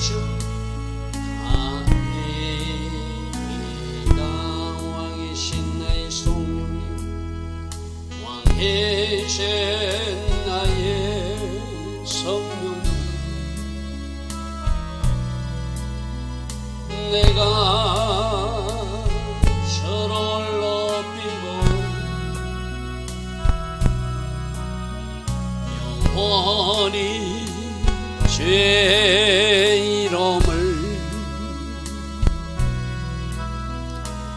축하합니다. 왕이신 나의 성령님, 왕이신 나의 성령님, 내가 저를 높이고 영원히 죄 이름을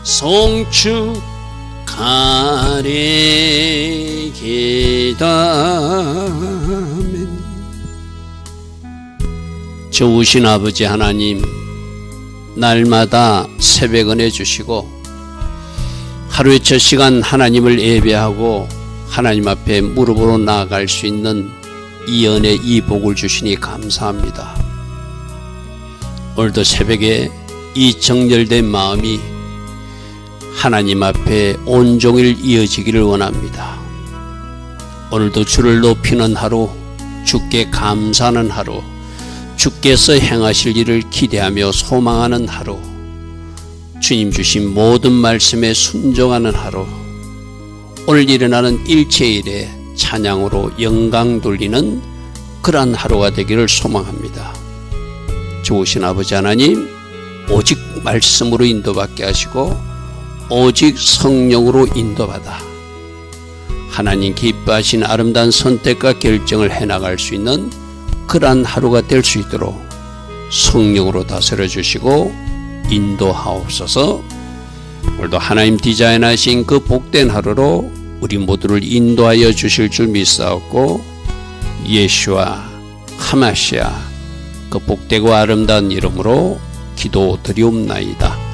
송축하리이다. 좋으신 아버지 하나님, 날마다 새벽 은혜 주시고 하루의 첫 시간 하나님을 예배하고 하나님 앞에 무릎으로 나아갈 수 있는 이 은혜, 이 복을 주시니 감사합니다. 오늘도 새벽에 이 정결된 마음이 하나님 앞에 온종일 이어지기를 원합니다. 오늘도 주를 높이는 하루, 주께 감사하는 하루, 주께서 행하실 일을 기대하며 소망하는 하루, 주님 주신 모든 말씀에 순종하는 하루, 오늘 일어나는 일체일에 찬양으로 영광 돌리는 그러한 하루가 되기를 소망합니다. 좋으신 아버지 하나님, 오직 말씀으로 인도받게 하시고 오직 성령으로 인도받아 하나님 기뻐하신 아름다운 선택과 결정을 해나갈 수 있는 그러한 하루가 될 수 있도록 성령으로 다스려 주시고 인도하옵소서. 오늘도 하나님 디자인하신 그 복된 하루로 우리 모두를 인도하여 주실 줄 믿사옵고 예수와 하마시아 그 복되고 아름다운 이름으로 기도드리옵나이다.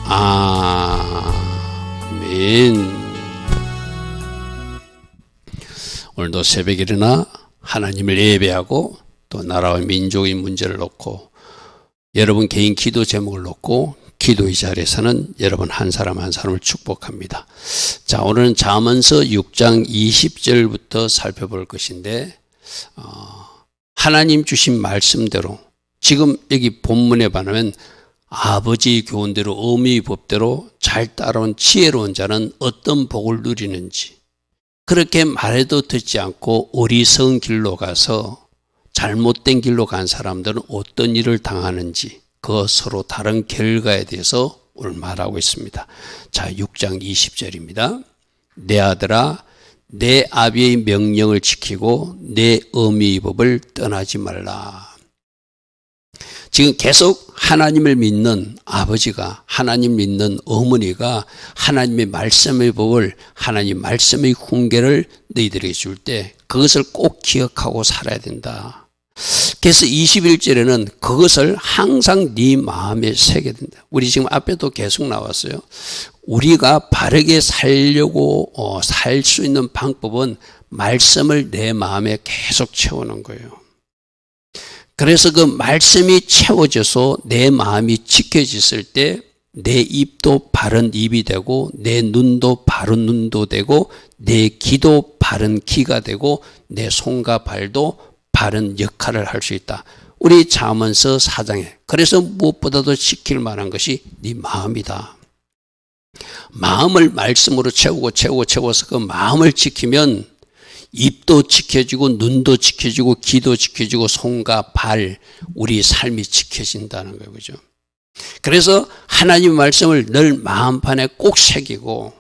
아멘. 오늘도 새벽에 일어나 하나님을 예배하고 또 나라와 민족의 문제를 놓고 여러분 개인 기도 제목을 놓고 기도의 자리에서는 여러분 한 사람 한 사람을 축복합니다. 자, 오늘은 잠언서 6장 20절부터 살펴볼 것인데 하나님 주신 말씀대로 지금 여기 본문에 반하면 아버지의 교훈대로 어미의 법대로 잘 따라온 지혜로운 자는 어떤 복을 누리는지, 그렇게 말해도 듣지 않고 어리석은 길로 가서 잘못된 길로 간 사람들은 어떤 일을 당하는지 그 서로 다른 결과에 대해서 오늘 말하고 있습니다. 자, 6장 20절입니다. 내 아들아, 내 아비의 명령을 지키고 내 어미의 법을 떠나지 말라. 지금 계속 하나님을 믿는 아버지가, 하나님 믿는 어머니가 하나님의 말씀의 법을, 하나님 말씀의 훈계를 너희들에게 줄 때 그것을 꼭 기억하고 살아야 된다. 그래서 21절에는 그것을 항상 네 마음에 새게 된다. 우리 지금 앞에도 계속 나왔어요. 우리가 바르게 살려고 살 수 있는 방법은 말씀을 내 마음에 계속 채우는 거예요. 그래서 그 말씀이 채워져서 내 마음이 지켜졌을 때 내 입도 바른 입이 되고 내 눈도 바른 눈도 되고 내 귀도 바른 귀가 되고 내 손과 발도 바른 역할을 할 수 있다. 우리 잠언서 4장에 그래서 무엇보다도 지킬 만한 것이 네 마음이다. 마음을 말씀으로 채워서 그 마음을 지키면 입도 지켜지고 눈도 지켜지고 귀도 지켜지고 손과 발, 우리 삶이 지켜진다는 거예요. 그죠? 그래서 하나님 말씀을 늘 마음판에 꼭 새기고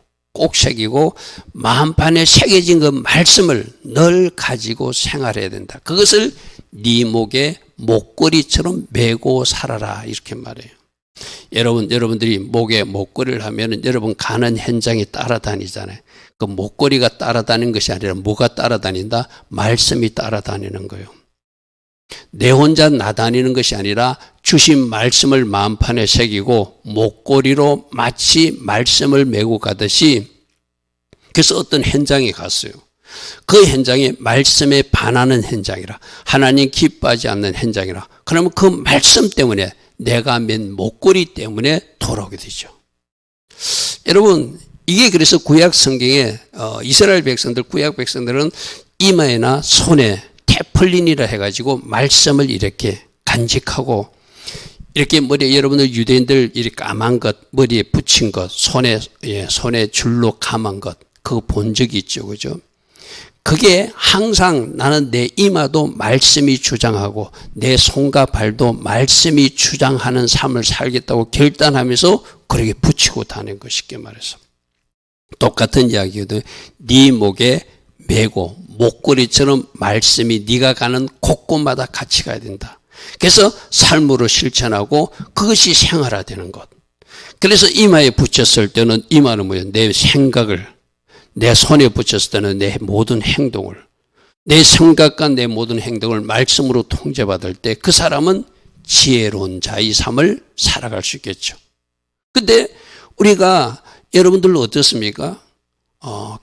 마음판에 새겨진 그 말씀을 늘 가지고 생활해야 된다. 그것을 네 목에 목걸이처럼 메고 살아라, 이렇게 말해요. 여러분들이 목에 목걸이를 하면 여러분 가는 현장에 따라다니잖아요. 그 목걸이가 따라다니는 것이 아니라 뭐가 따라다닌다? 말씀이 따라다니는 거예요. 내 혼자 나다니는 것이 아니라 주신 말씀을 마음판에 새기고 목걸이로 마치 말씀을 메고 가듯이, 그래서 어떤 현장에 갔어요. 그 현장이 말씀에 반하는 현장이라, 하나님 기뻐하지 않는 현장이라, 그러면 그 말씀 때문에 내가 맨 목걸이 때문에 돌아오게 되죠. 여러분, 이게 그래서 구약 성경에 이스라엘 백성들, 구약 백성들은 이마에나 손에 테플린이라 해가지고 말씀을 이렇게 간직하고 이렇게 머리에 여러분들 유대인들 이렇게 까만 것, 머리에 붙인 것, 손에 줄로 감은 것, 그거 본 적이 있죠. 그죠? 그게 항상 나는 내 이마도 말씀이 주장하고 내 손과 발도 말씀이 주장하는 삶을 살겠다고 결단하면서 그렇게 붙이고 다니는 거 쉽게 말해서. 똑같은 이야기거든. 네 목에 메고 목걸이처럼 말씀이 네가 가는 곳곳마다 같이 가야 된다. 그래서 삶으로 실천하고 그것이 생활화되는 것. 그래서 이마에 붙였을 때는 이마는 뭐예요? 내 생각을, 내 손에 붙였을 때는 내 모든 행동을, 내 생각과 내 모든 행동을 말씀으로 통제받을 때 그 사람은 지혜로운 자의 삶을 살아갈 수 있겠죠. 근데 우리가 여러분들 어떻습니까?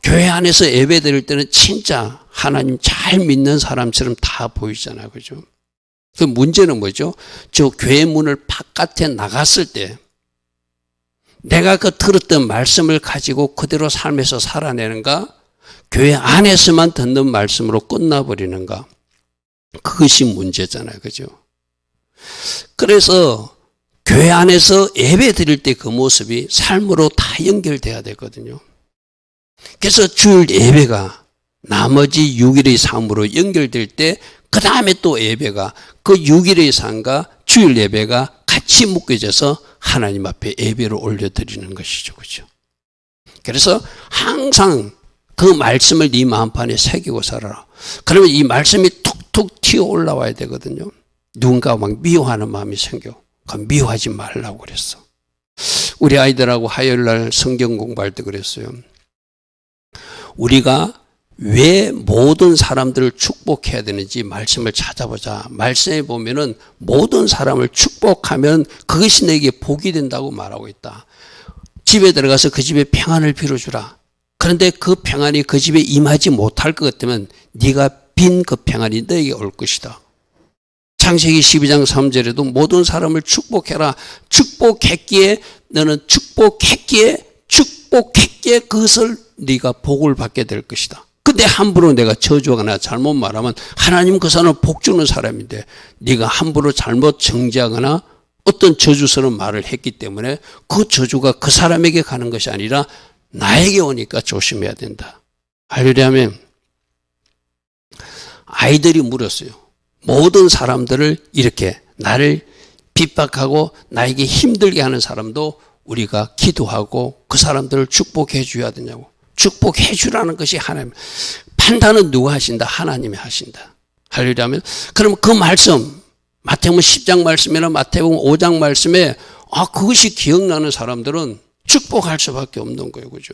교회 안에서 예배 드릴 때는 진짜 하나님 잘 믿는 사람처럼 다 보이잖아요. 그죠? 그 문제는 뭐죠? 저 교회 문을 바깥에 나갔을 때 내가 그 들었던 말씀을 가지고 그대로 삶에서 살아내는가? 교회 안에서만 듣는 말씀으로 끝나버리는가? 그것이 문제잖아요. 그죠? 그래서 교회 안에서 예배 드릴 때 그 모습이 삶으로 다 연결돼야 되거든요. 그래서 주일 예배가 나머지 6일의 삶으로 연결될 때 그 다음에 또 예배가 그 6일의 삶과 주일 예배가 같이 묶여져서 하나님 앞에 예배를 올려드리는 것이죠. 그죠? 그래서 항상 그 말씀을 네 마음판에 새기고 살아라. 그러면 이 말씀이 툭툭 튀어 올라와야 되거든요. 누군가 막 미워하는 마음이 생겨. 그럼 미워하지 말라고 그랬어. 우리 아이들하고 화요일날 성경 공부할 때 그랬어요. 우리가 왜 모든 사람들을 축복해야 되는지 말씀을 찾아보자. 말씀에 보면은 모든 사람을 축복하면 그것이 내게 복이 된다고 말하고 있다. 집에 들어가서 그 집에 평안을 빌어주라. 그런데 그 평안이 그 집에 임하지 못할 것 같으면 네가 빈 그 평안이 너에게 올 것이다. 창세기 12장 3절에도 모든 사람을 축복해라. 축복했기에 너는 축복했기에 그것을 네가 복을 받게 될 것이다. 근데 함부로 내가 저주하거나 잘못 말하면 하나님 그 사람은 복 주는 사람인데 네가 함부로 잘못 정지하거나 어떤 저주스러운 말을 했기 때문에 그 저주가 그 사람에게 가는 것이 아니라 나에게 오니까 조심해야 된다. 하려면 아이들이 물었어요. 모든 사람들을 이렇게 나를 핍박하고 나에게 힘들게 하는 사람도 우리가 기도하고 그 사람들을 축복해 줘야 되냐고. 축복해 주라는 것이 하나님. 판단은 누가 하신다? 하나님이 하신다. 하려면 그럼 그 말씀 마태복음 10장 말씀이나 마태복음 5장 말씀에 그것이 기억나는 사람들은 축복할 수밖에 없는 거예요. 그죠?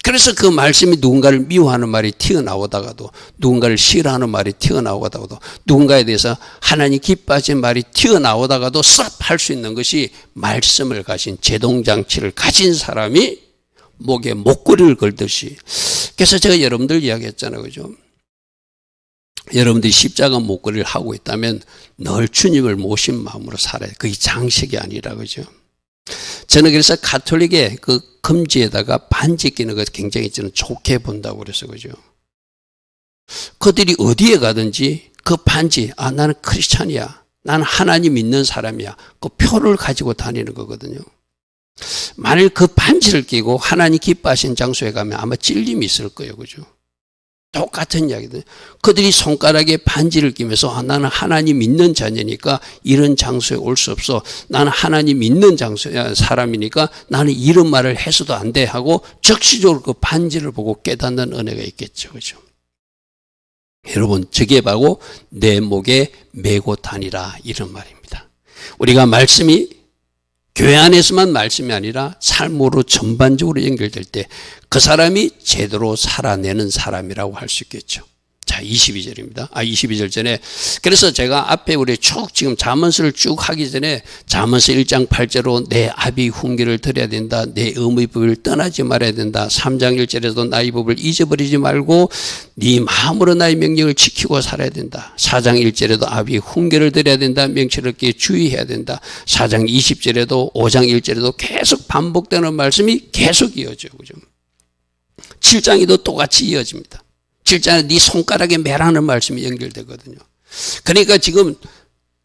그래서 그 말씀이 누군가를 미워하는 말이 튀어나오다가도 누군가를 싫어하는 말이 튀어나오다가도 누군가에 대해서 하나님 기뻐하신 말이 튀어나오다가도 싹 할 수 있는 것이 말씀을 가진 제동장치를 가진 사람이 목에 목걸이를 걸듯이. 그래서 제가 여러분들 이야기했잖아요. 그죠? 여러분들이 십자가 목걸이를 하고 있다면 늘 주님을 모신 마음으로 살아야 돼. 그게 장식이 아니라. 그죠? 저는 그래서 가톨릭의 그 금지에다가 반지 끼는 것 굉장히 저는 좋게 본다고 그래서. 그죠? 그들이 어디에 가든지 그 반지, 나는 크리스찬이야. 나는 하나님 믿는 사람이야. 그 표를 가지고 다니는 거거든요. 만일 그 반지를 끼고 하나님 기뻐하신 장소에 가면 아마 찔림이 있을 거예요. 그죠? 똑같은 이야기들. 그들이 손가락에 반지를 끼면서 나는 하나님 믿는 자녀니까 이런 장소에 올 수 없어. 나는 하나님 믿는 사람이니까 나는 이런 말을 해서도 안 돼 하고 적시적으로 그 반지를 보고 깨닫는 은혜가 있겠죠. 그죠? 여러분, 저게 바로 내 목에 메고 다니라 이런 말입니다. 우리가 말씀이 교회 안에서만 말씀이 아니라 삶으로 전반적으로 연결될 때 그 사람이 제대로 살아내는 사람이라고 할 수 있겠죠. 자, 22절입니다. 22절 전에. 그래서 제가 앞에 우리 쭉 지금 잠언서를 쭉 하기 전에 잠언서 1장 8절로 내 아비 훈계를 들어야 된다. 내 어머니 법을 떠나지 말아야 된다. 3장 1절에도 나의 법을 잊어버리지 말고 네 마음으로 나의 명령을 지키고 살아야 된다. 4장 1절에도 아비 훈계를 들어야 된다. 명철없게 주의해야 된다. 4장 20절에도 5장 1절에도 계속 반복되는 말씀이 계속 이어져요. 그죠? 7장에도 똑같이 이어집니다. 7장에 네 손가락에 매라는 말씀이 연결되거든요. 그러니까 지금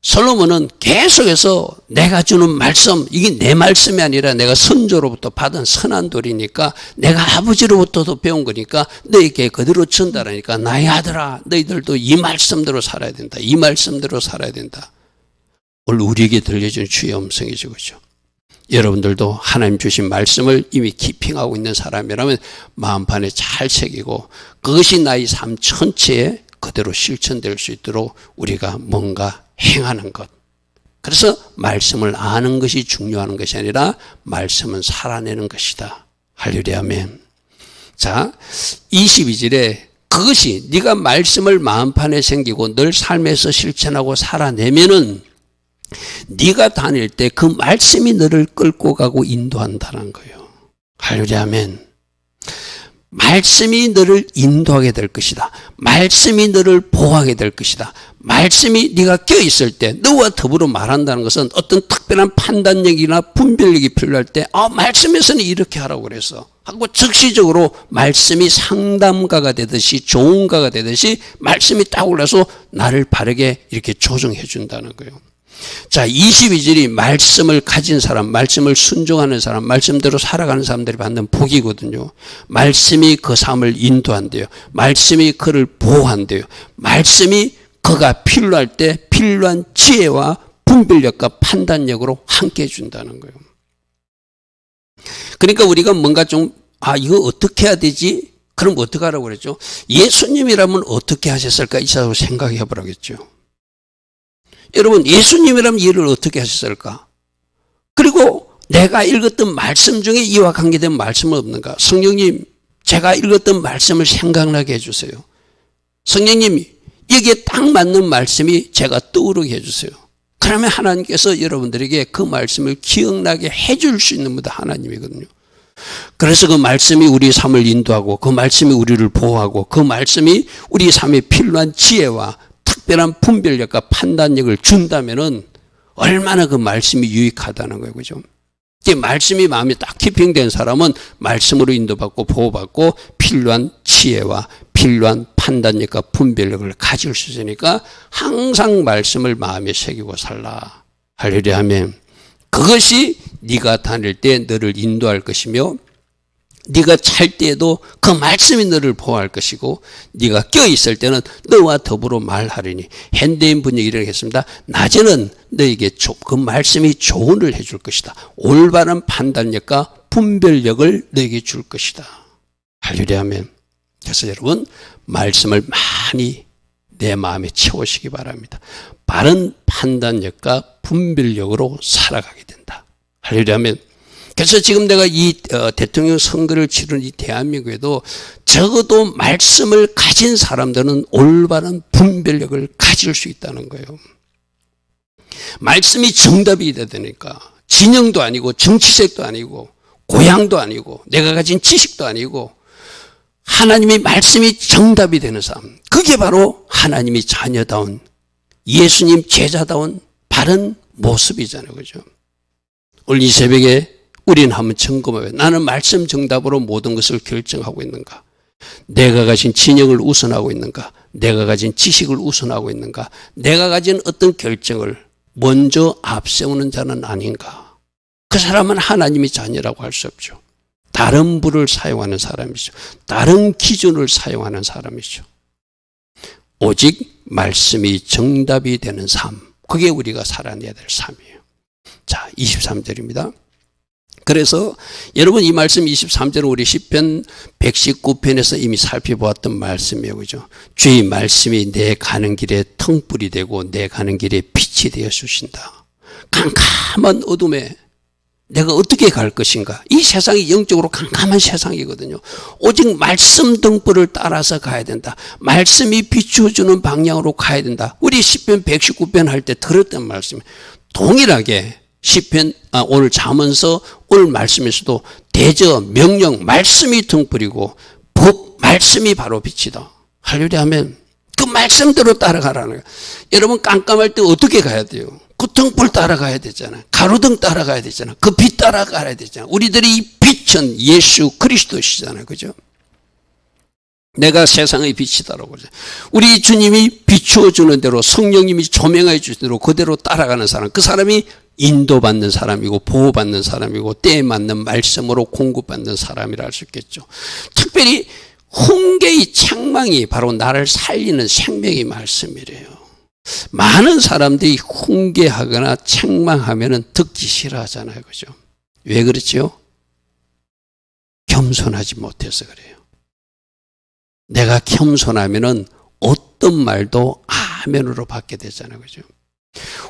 솔로몬은 계속해서 내가 주는 말씀, 이게 내 말씀이 아니라 내가 선조로부터 받은 선한 돌이니까 내가 아버지로부터도 배운 거니까 너에게 그대로 전달하니까 나의 아들아 너희들도 이 말씀대로 살아야 된다. 이 말씀대로 살아야 된다. 오늘 우리에게 들려준 주의 음성이죠. 그죠? 여러분들도 하나님 주신 말씀을 이미 기핑하고 있는 사람이라면 마음판에 잘 새기고 그것이 나의 삶 전체에 그대로 실천될 수 있도록 우리가 뭔가 행하는 것. 그래서 말씀을 아는 것이 중요한 것이 아니라 말씀은 살아내는 것이다. 할렐루야 아멘. 자, 22절에 그것이 네가 말씀을 마음판에 생기고 늘 삶에서 실천하고 살아내면은 네가 다닐 때 그 말씀이 너를 끌고 가고 인도한다는 거예요. 할렐루야 아멘. 말씀이 너를 인도하게 될 것이다. 말씀이 너를 보호하게 될 것이다. 말씀이 네가 껴있을 때 너와 더불어 말한다는 것은 어떤 특별한 판단력이나 분별력이 필요할 때 말씀에서는 이렇게 하라고 그래서 하고 즉시적으로 말씀이 상담가가 되듯이 조언가가 되듯이 말씀이 딱 올라서 나를 바르게 이렇게 조정해 준다는 거예요. 자, 22절이 말씀을 가진 사람, 말씀을 순종하는 사람, 말씀대로 살아가는 사람들이 받는 복이거든요. 말씀이 그 삶을 인도한대요. 말씀이 그를 보호한대요. 말씀이 그가 필요할 때 필요한 지혜와 분별력과 판단력으로 함께 해준다는 거예요. 그러니까 우리가 뭔가 좀 이거 어떻게 해야 되지? 그럼 어떻게 하라고 그랬죠? 예수님이라면 어떻게 하셨을까? 이 사람을 생각해 보라겠죠. 여러분, 예수님이라면 일을 어떻게 하셨을까? 그리고 내가 읽었던 말씀 중에 이와 관계된 말씀은 없는가? 성령님, 제가 읽었던 말씀을 생각나게 해주세요. 성령님, 여기에 딱 맞는 말씀이 제가 떠오르게 해주세요. 그러면 하나님께서 여러분들에게 그 말씀을 기억나게 해줄 수 있는 분도 하나님이거든요. 그래서 그 말씀이 우리 삶을 인도하고 그 말씀이 우리를 보호하고 그 말씀이 우리 삶에 필요한 지혜와 특별한 분별력과 판단력을 준다면은 얼마나 그 말씀이 유익하다는 거예요. 그죠? 말씀이 마음에 딱 깊이된 사람은 말씀으로 인도받고 보호받고 필요한 지혜와 필요한 판단력과 분별력을 가질 수 있으니까 항상 말씀을 마음에 새기고 살라. 할렐루야 아멘. 그것이 네가 다닐 때 너를 인도할 것이며 네가 잘 때에도 그 말씀이 너를 보호할 것이고 네가 껴있을 때는 너와 더불어 말하리니 현대인 분이 이렇게 했습니다. 낮에는 너에게 그 말씀이 조언을 해줄 것이다. 올바른 판단력과 분별력을 너에게 줄 것이다. 할렐루야 아멘. 그래서 여러분 말씀을 많이 내 마음에 채우시기 바랍니다. 바른 판단력과 분별력으로 살아가게 된다. 할렐루야 아멘. 그래서 지금 내가 이 대통령 선거를 치른 이 대한민국에도 적어도 말씀을 가진 사람들은 올바른 분별력을 가질 수 있다는 거예요. 말씀이 정답이 돼야 되니까 진영도 아니고 정치색도 아니고 고향도 아니고 내가 가진 지식도 아니고 하나님의 말씀이 정답이 되는 삶. 그게 바로 하나님의 자녀다운 예수님 제자다운 바른 모습이잖아요. 그죠? 오늘 이 새벽에 우리는 한번 점검해요. 나는 말씀 정답으로 모든 것을 결정하고 있는가? 내가 가진 진영을 우선하고 있는가? 내가 가진 지식을 우선하고 있는가? 내가 가진 어떤 결정을 먼저 앞세우는 자는 아닌가? 그 사람은 하나님의 자녀라고 할 수 없죠. 다른 부를 사용하는 사람이죠. 다른 기준을 사용하는 사람이죠. 오직 말씀이 정답이 되는 삶. 그게 우리가 살아내야 될 삶이에요. 자, 23절입니다. 그래서 여러분 이 말씀 23절은 우리 시편 119편에서 이미 살펴보았던 말씀이에요. 그죠? 주의 말씀이 내 가는 길에 텅불이 되고 내 가는 길에 빛이 되어 주신다. 캄캄한 어둠에 내가 어떻게 갈 것인가? 이 세상이 영적으로 캄캄한 세상이거든요. 오직 말씀 등불을 따라서 가야 된다. 말씀이 비추어주는 방향으로 가야 된다. 우리 시편 119편 할 때 들었던 말씀 동일하게 시편 오늘 잠언서 오늘 말씀에서도 대저 명령 말씀이 등불이고 법 말씀이 바로 빛이다. 할렐루야 하면 그 말씀대로 따라가라는 거예요. 여러분 깜깜할 때 어떻게 가야 돼요? 그 등불 따라가야 되잖아요. 가로등 따라가야 되잖아요. 그 빛 따라가야 되잖아요. 우리들이 이 빛은 예수 그리스도시잖아요. 그죠? 내가 세상의 빛이다라고 그러죠. 우리 주님이 빛 비추어 주는 대로 성령님이 조명해 주신 대로 그대로 따라가는 사람, 그 사람이 인도받는 사람이고 보호받는 사람이고 때에 맞는 말씀으로 공급받는 사람이라 할 수 있겠죠. 특별히 훈계의 책망이 바로 나를 살리는 생명의 말씀이래요. 많은 사람들이 훈계하거나 책망하면 듣기 싫어하잖아요. 그죠? 왜 그렇지요? 겸손하지 못해서 그래요. 내가 겸손하면은 어떤 말도 아멘으로 받게 되잖아요. 그죠?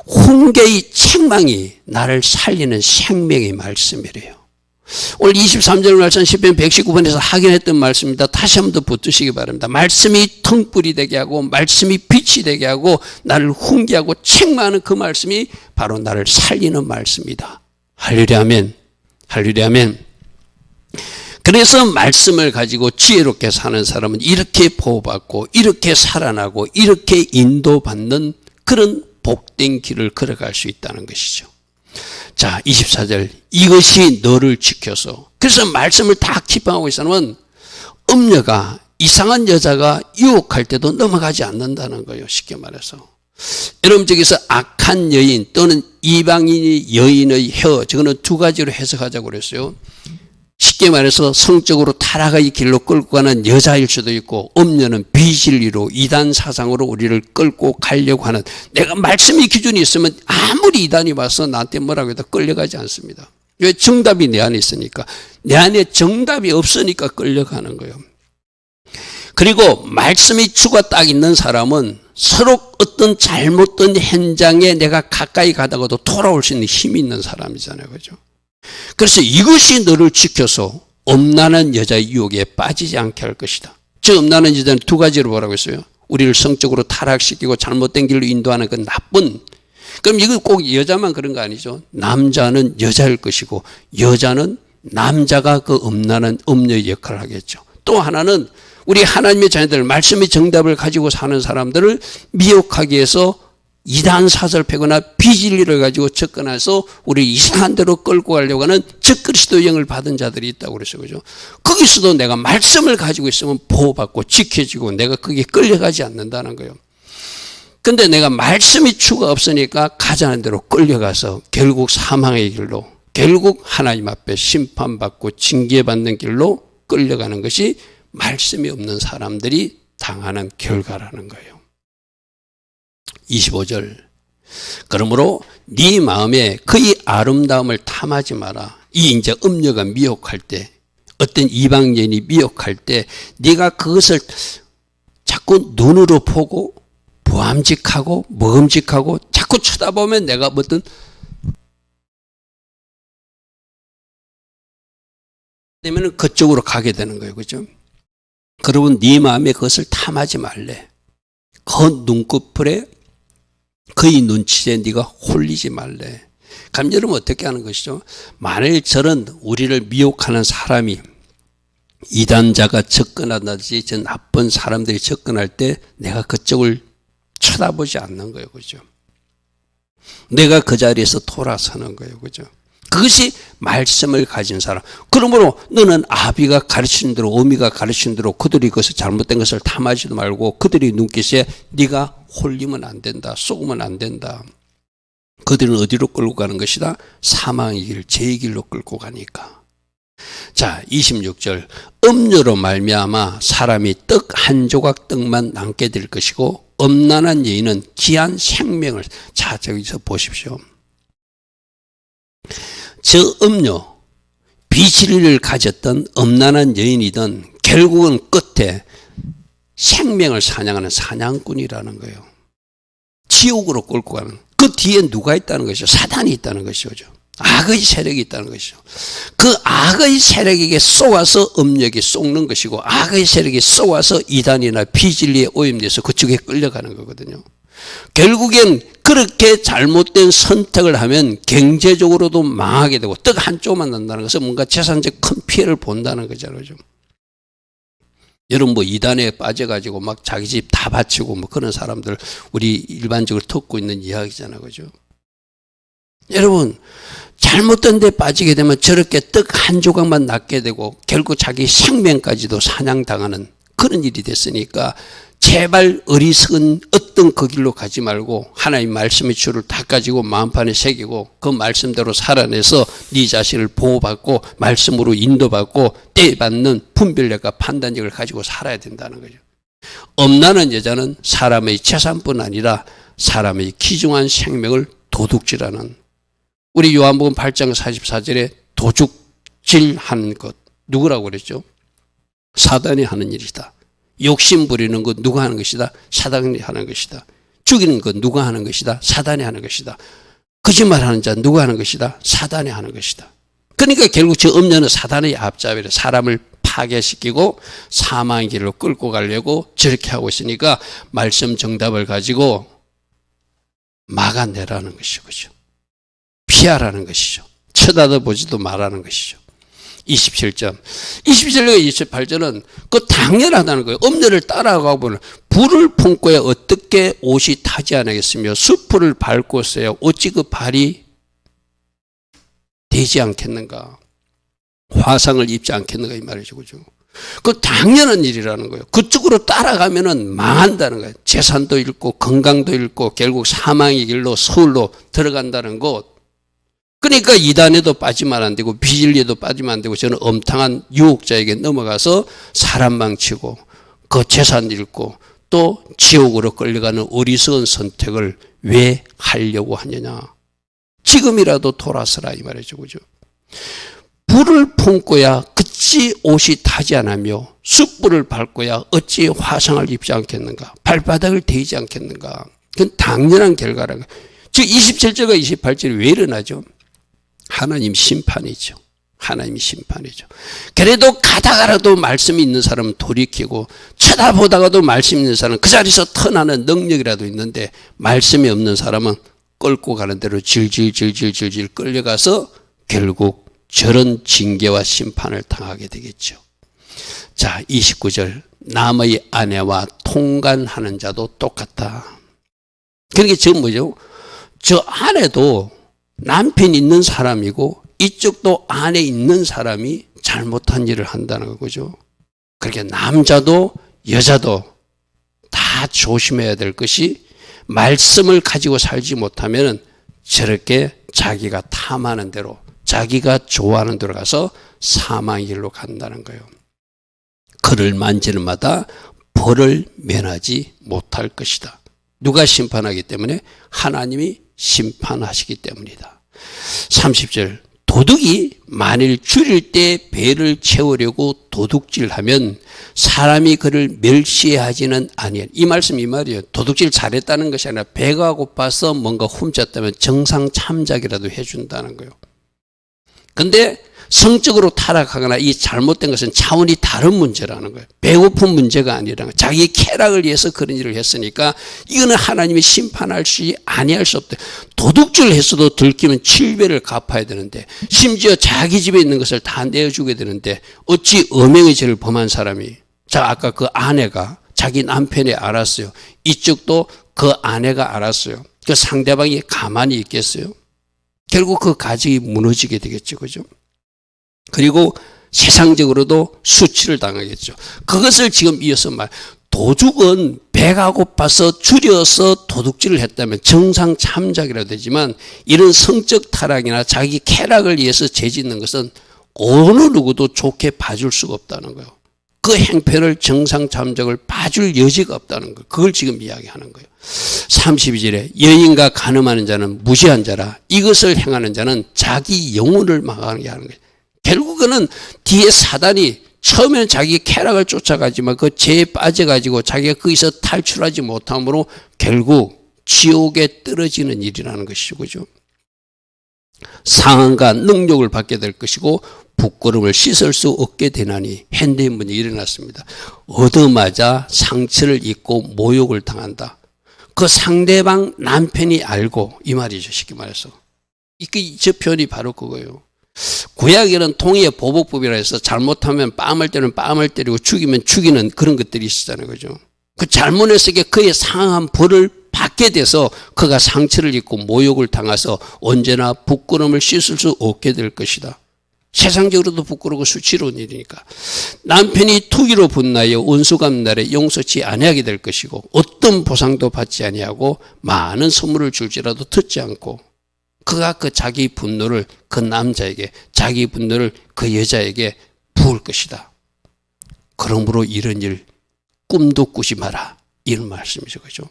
훈계의 책망이 나를 살리는 생명의 말씀이래요. 오늘 23절 말씀 시편 119번에서 확인했던 말씀입니다. 다시 한번 더 붙드시기 바랍니다. 말씀이 등불이 되게 하고 말씀이 빛이 되게 하고 나를 훈계하고 책망하는 그 말씀이 바로 나를 살리는 말씀이다. 할렐루야 아멘. 할렐루야 아멘. 그래서 말씀을 가지고 지혜롭게 사는 사람은 이렇게 보호받고 이렇게 살아나고 이렇게 인도받는 그런 복된 길을 걸어갈 수 있다는 것이죠. 자, 24절. 이것이 너를 지켜서. 그래서 말씀을 다 기뻐하고 있으면 음녀가 이상한 여자가 유혹할 때도 넘어가지 않는다는 거예요. 쉽게 말해서. 여러분 저기서 악한 여인 또는 이방인이 여인의 혀, 저거는 두 가지로 해석하자고 그랬어요. 쉽게 말해서 성적으로 타락의 길로 끌고 가는 여자일 수도 있고 음녀는 비진리로 이단 사상으로 우리를 끌고 가려고 하는, 내가 말씀의 기준이 있으면 아무리 이단이 와서 나한테 뭐라고 해도 끌려가지 않습니다. 왜? 정답이 내 안에 있으니까. 내 안에 정답이 없으니까 끌려가는 거예요. 그리고 말씀의 주가 딱 있는 사람은 서로 어떤 잘못된 현장에 내가 가까이 가다가도 돌아올 수 있는 힘이 있는 사람이잖아요. 그죠? 그래서 이것이 너를 지켜서 음란한 여자의 유혹에 빠지지 않게 할 것이다. 저 음란한 여자는 두 가지로 뭐라고 했어요? 우리를 성적으로 타락시키고 잘못된 길로 인도하는 그 나쁜. 그럼 이거 꼭 여자만 그런 거 아니죠. 남자는 여자일 것이고 여자는 남자가 그 음란한 음녀의 역할을 하겠죠. 또 하나는 우리 하나님의 자녀들, 말씀의 정답을 가지고 사는 사람들을 미혹하기 위해서 이단 사설 패거나 비진리를 가지고 접근해서 우리 이상한 대로 끌고 가려고 하는 적그리스도 영을 받은 자들이 있다고 그랬어요. 그죠? 거기서도 내가 말씀을 가지고 있으면 보호받고 지켜지고 내가 거기에 끌려가지 않는다는 거예요. 근데 내가 말씀이 추가 없으니까 가자는 대로 끌려가서 결국 사망의 길로, 결국 하나님 앞에 심판받고 징계받는 길로 끌려가는 것이 말씀이 없는 사람들이 당하는 결과라는 거예요. 25절. 그러므로 네 마음에 그의 아름다움을 탐하지 마라. 이 이제 음녀가 미혹할 때, 어떤 이방 여인이 미혹할 때 네가 그것을 자꾸 눈으로 보고 보암직하고 먹음직하고 자꾸 쳐다보면 내가 어떤 되면 그쪽으로 가게 되는 거예요. 그죠? 그러면 네 마음에 그것을 탐하지 말래. 그 눈꺼풀에 그의 눈치에 네가 홀리지 말래. 그럼 여러분 어떻게 하는 것이죠? 만일 저런 우리를 미혹하는 사람이 이단자가 접근하든지 저 나쁜 사람들이 접근할 때 내가 그쪽을 쳐다보지 않는 거예요. 그죠? 내가 그 자리에서 돌아서는 거예요. 그죠? 그것이 말씀을 가진 사람. 그러므로 너는 아비가 가르치는 대로, 어미가 가르치는 대로 그들이 그것을 잘못된 것을 탐하지도 말고 그들이 눈빛에 네가 홀리면 안 된다, 쏘으면 안 된다. 그들은 어디로 끌고 가는 것이다? 사망의 길, 죄의 길로 끌고 가니까. 자, 26절. 음료로 말미암아 사람이 떡 한 조각 떡만 남게 될 것이고 음란한 여인은 귀한 생명을. 자, 저기서 보십시오. 저 음료, 비진리를 가졌던 음란한 여인이든 결국은 끝에 생명을 사냥하는 사냥꾼이라는 거예요. 지옥으로 끌고 가는. 그 뒤에 누가 있다는 것이죠? 사단이 있다는 것이죠. 악의 세력이 있다는 것이죠. 그 악의 세력에게 쏘아서 음력이 쏘는 것이고 악의 세력이 쏘아서 이단이나 비진리에 오염돼서 그쪽에 끌려가는 거거든요. 결국엔 그렇게 잘못된 선택을 하면 경제적으로도 망하게 되고 떡 한 조각만 난다는 것은 뭔가 재산적 큰 피해를 본다는 거잖아요. 여러분 뭐 이단에 빠져가지고 막 자기 집 다 바치고 뭐 그런 사람들 우리 일반적으로 듣고 있는 이야기잖아요. 그죠? 여러분 잘못된 데 빠지게 되면 저렇게 떡 한 조각만 낳게 되고 결국 자기 생명까지도 사냥당하는 그런 일이 됐으니까 제발 어리석은 어떤 그 길로 가지 말고 하나님 말씀의 줄을 다 가지고 마음판에 새기고 그 말씀대로 살아내서 네 자신을 보호받고 말씀으로 인도받고 때에 받는 분별력과 판단력을 가지고 살아야 된다는 거죠. 엄난한 여자는 사람의 재산뿐 아니라 사람의 귀중한 생명을 도둑질하는, 우리 요한복음 8장 44절에 도둑질하는 것 누구라고 그랬죠? 사단이 하는 일이다. 욕심 부리는 것 누가 하는 것이다? 사단이 하는 것이다. 죽이는 것 누가 하는 것이다? 사단이 하는 것이다. 거짓말하는 자 누가 하는 것이다? 사단이 하는 것이다. 그러니까 결국 저 음녀는 사단의 앞잡이를 사람을 파괴시키고 사망의 길로 끌고 가려고 저렇게 하고 있으니까 말씀 정답을 가지고 막아내라는 것이죠. 피하라는 것이죠. 쳐다도 보지도 말라는 것이죠. 27절. 27절과 28절은 그 당연하다는 거예요. 음녀를 따라가고 보면 불을 품고야 어떻게 옷이 타지 않겠으며 수풀을 밟고 있어야 어찌 그 발이 되지 않겠는가. 화상을 입지 않겠는가 이 말이죠. 그죠? 그 당연한 일이라는 거예요. 그쪽으로 따라가면은 망한다는 거예요. 재산도 잃고 건강도 잃고 결국 사망의 길로 서울로 들어간다는 것. 그러니까 이단에도 빠지면 안 되고 비진리에도 빠지면 안 되고 저는 엄탕한 유혹자에게 넘어가서 사람 망치고 그 재산 잃고 또 지옥으로 끌려가는 어리석은 선택을 왜 하려고 하느냐. 지금이라도 돌아서라 이 말이죠. 그죠? 불을 품고야 그치 옷이 타지 않으며 숯불을 밟고야 어찌 화상을 입지 않겠는가. 발바닥을 데이지 않겠는가. 그건 당연한 결과라는 거예요. 즉 27절과 28절이 왜 일어나죠? 하나님 심판이죠. 하나님이 심판이죠. 그래도 가다가라도 말씀이 있는 사람은 돌이키고 쳐다보다가도 말씀이 있는 사람은 그 자리에서 터나는 능력이라도 있는데 말씀이 없는 사람은 끌고 가는 대로 질질 끌려가서 결국 저런 징계와 심판을 당하게 되겠죠. 자, 29절. 남의 아내와 통간하는 자도 똑같다. 그러니까 저 뭐죠? 저 아내도 남편이 있는 사람이고 이쪽도 아내 있는 사람이 잘못한 일을 한다는 거죠. 그렇게 남자도 여자도 다 조심해야 될 것이 말씀을 가지고 살지 못하면 저렇게 자기가 탐하는 대로 자기가 좋아하는 대로 가서 사망의 길로 간다는 거예요. 그를 만지는 마다 벌을 면하지 못할 것이다. 누가 심판하기 때문에? 하나님이 심판하시기 때문이다. 30절. 도둑이 만일 줄일 때 배를 채우려고 도둑질하면 사람이 그를 멸시하지는 아니하리. 이 말씀 이 말이에요. 도둑질 잘했다는 것이 아니라 배가 고파서 뭔가 훔쳤다면 정상 참작이라도 해준다는 거예요. 근데 성적으로 타락하거나 이 잘못된 것은 차원이 다른 문제라는 거예요. 배고픈 문제가 아니라는 거예요. 자기 쾌락을 위해서 그런 일을 했으니까 이거는 하나님이 심판할 수 아니할 수 없대. 도둑질 했어도 들키면 7배를 갚아야 되는데 심지어 자기 집에 있는 것을 다 내어주게 되는데 어찌 음행의 죄를 범한 사람이, 자 아까 그 아내가 자기 남편이 알았어요. 이쪽도 그 아내가 알았어요. 그 상대방이 가만히 있겠어요? 결국 그 가정이 무너지게 되겠죠. 그죠? 그리고 세상적으로도 수치를 당하겠죠. 그것을 지금 이어서 도둑은 배가 고파서 줄여서 도둑질을 했다면 정상 참작이라도 되지만 이런 성적 타락이나 자기 쾌락을 위해서 죄짓는 것은 어느 누구도 좋게 봐줄 수가 없다는 거예요. 그 행편을 정상 참작을 봐줄 여지가 없다는 거예요. 그걸 지금 이야기하는 거예요. 32절에 여인과 간음하는 자는 무시한 자라. 이것을 행하는 자는 자기 영혼을 망하게 하는 거예요. 결국은 뒤에 사단이 처음에는 자기 쾌락을 쫓아가지만 그 죄에 빠져가지고 자기가 거기서 탈출하지 못함으로 결국 지옥에 떨어지는 일이라는 것이죠. 그죠? 상한과 능욕을 받게 될 것이고 부끄러움을 씻을 수 없게 되나니. 핸드문이 일어났습니다. 얻어맞아 상처를 입고 모욕을 당한다. 그 상대방 남편이 알고 이 말이죠. 쉽게 말해서. 저 표현이 바로 그거예요. 구약에는 통의의 보복법이라 해서 잘못하면 뺨을 때리면 뺨을 때리고 죽이면 죽이는 그런 것들이 있었잖아요. 그죠? 그 잘못했을 때 그의 상한 벌을 받게 돼서 그가 상처를 입고 모욕을 당해서 언제나 부끄러움을 씻을 수 없게 될 것이다. 세상적으로도 부끄러우고 수치로운 일이니까. 남편이 투기로 분나여 원수갚는 날에 용서치 아니하게 될 것이고 어떤 보상도 받지 아니하고 많은 선물을 줄지라도 듣지 않고 그가 그 자기 분노를 그 남자에게 자기 분노를 그 여자에게 부을 것이다. 그러므로 이런 일 꿈도 꾸지 마라. 이런 말씀이죠. 그죠?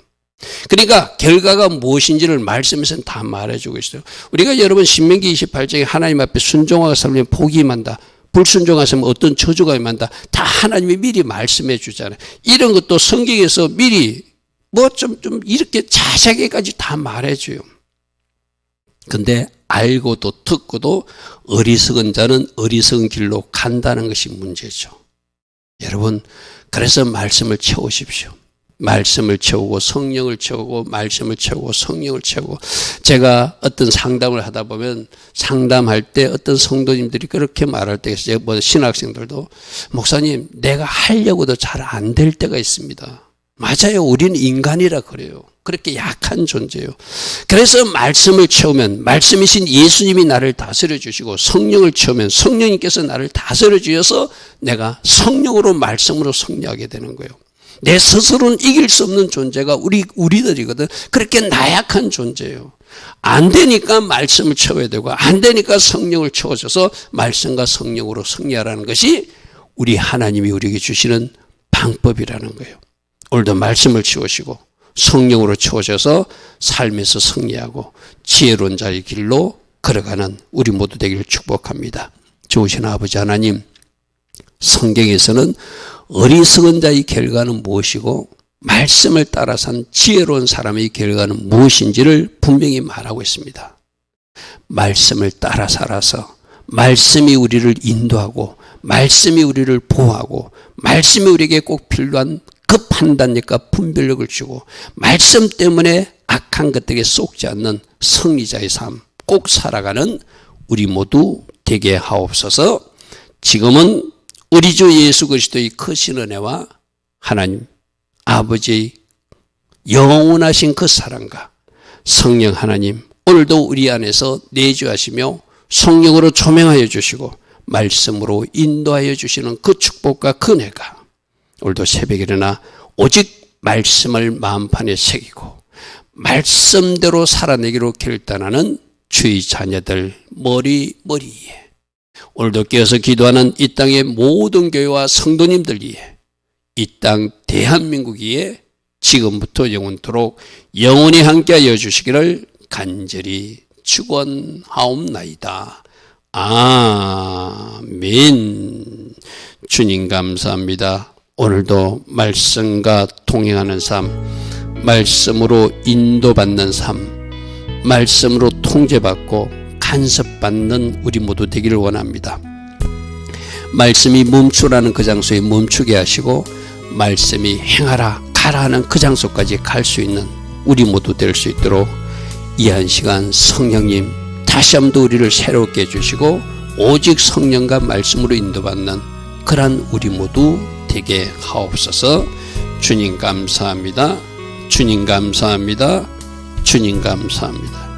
그러니까 결과가 무엇인지를 말씀에서는 다 말해주고 있어요. 우리가 여러분 신명기 28장에 하나님 앞에 순종하고 살면 복이 임한다. 불순종하시면 어떤 저주가 임한다. 다 하나님이 미리 말씀해 주잖아요. 이런 것도 성경에서 미리 뭐 좀 이렇게 자세하게까지 다 말해줘요. 근데 알고도 듣고도 어리석은 자는 어리석은 길로 간다는 것이 문제죠. 여러분, 그래서 말씀을 채우십시오. 말씀을 채우고 성령을 채우고 말씀을 채우고 성령을 채우고. 제가 어떤 상담을 하다 보면 상담할 때 어떤 성도님들이 그렇게 말할 때가 있어요. 뭐 신학생들도 목사님 내가 하려고도 잘 안 될 때가 있습니다. 맞아요. 우리는 인간이라 그래요. 그렇게 약한 존재예요. 그래서 말씀을 채우면 말씀이신 예수님이 나를 다스려 주시고 성령을 채우면 성령님께서 나를 다스려 주셔서 내가 성령으로 말씀으로 승리하게 되는 거예요. 내 스스로는 이길 수 없는 존재가 우리들이거든. 그렇게 나약한 존재예요. 안 되니까 말씀을 채워야 되고 안 되니까 성령을 채워줘서 말씀과 성령으로 승리하라는 것이 우리 하나님이 우리에게 주시는 방법이라는 거예요. 오늘도 말씀을 채우시고 성령으로 채워져서 삶에서 승리하고 지혜로운 자의 길로 걸어가는 우리 모두 되기를 축복합니다. 좋으신 아버지 하나님, 성경에서는 어리석은 자의 결과는 무엇이고 말씀을 따라 산 지혜로운 사람의 결과는 무엇인지를 분명히 말하고 있습니다. 말씀을 따라 살아서 말씀이 우리를 인도하고 말씀이 우리를 보호하고 말씀이 우리에게 꼭 필요한 그 판단력과 분별력을 주고 말씀 때문에 악한 것들에 속지 않는 승리자의 삶 꼭 살아가는 우리 모두 되게 하옵소서. 지금은 우리 주 예수 그리스도의 크신 은혜와 하나님 아버지의 영원하신 그 사랑과 성령 하나님 오늘도 우리 안에서 내주하시며 성령으로 조명하여 주시고 말씀으로 인도하여 주시는 그 축복과 그 은혜가 오늘도 새벽에 일어나 오직 말씀을 마음판에 새기고 말씀대로 살아내기로 결단하는 주의 자녀들 머리 위에 오늘도 깨어서 기도하는 이 땅의 모든 교회와 성도님들 위에 이 땅 대한민국 위에 지금부터 영원토록 영원히 함께하여 주시기를 간절히 축원하옵나이다. 아멘. 주님 감사합니다. 오늘도 말씀과 동행하는 삶, 말씀으로 인도받는 삶, 말씀으로 통제받고 간섭받는 우리 모두 되기를 원합니다. 말씀이 멈추라는 그 장소에 멈추게 하시고 말씀이 행하라 가라 하는 그 장소까지 갈 수 있는 우리 모두 될 수 있도록 이 한 시간 성령님 다시 한번 우리를 새롭게 해주시고 오직 성령과 말씀으로 인도받는 그러한 우리 모두 되게 하옵소서. 주님 감사합니다. 주님 감사합니다. 주님 감사합니다.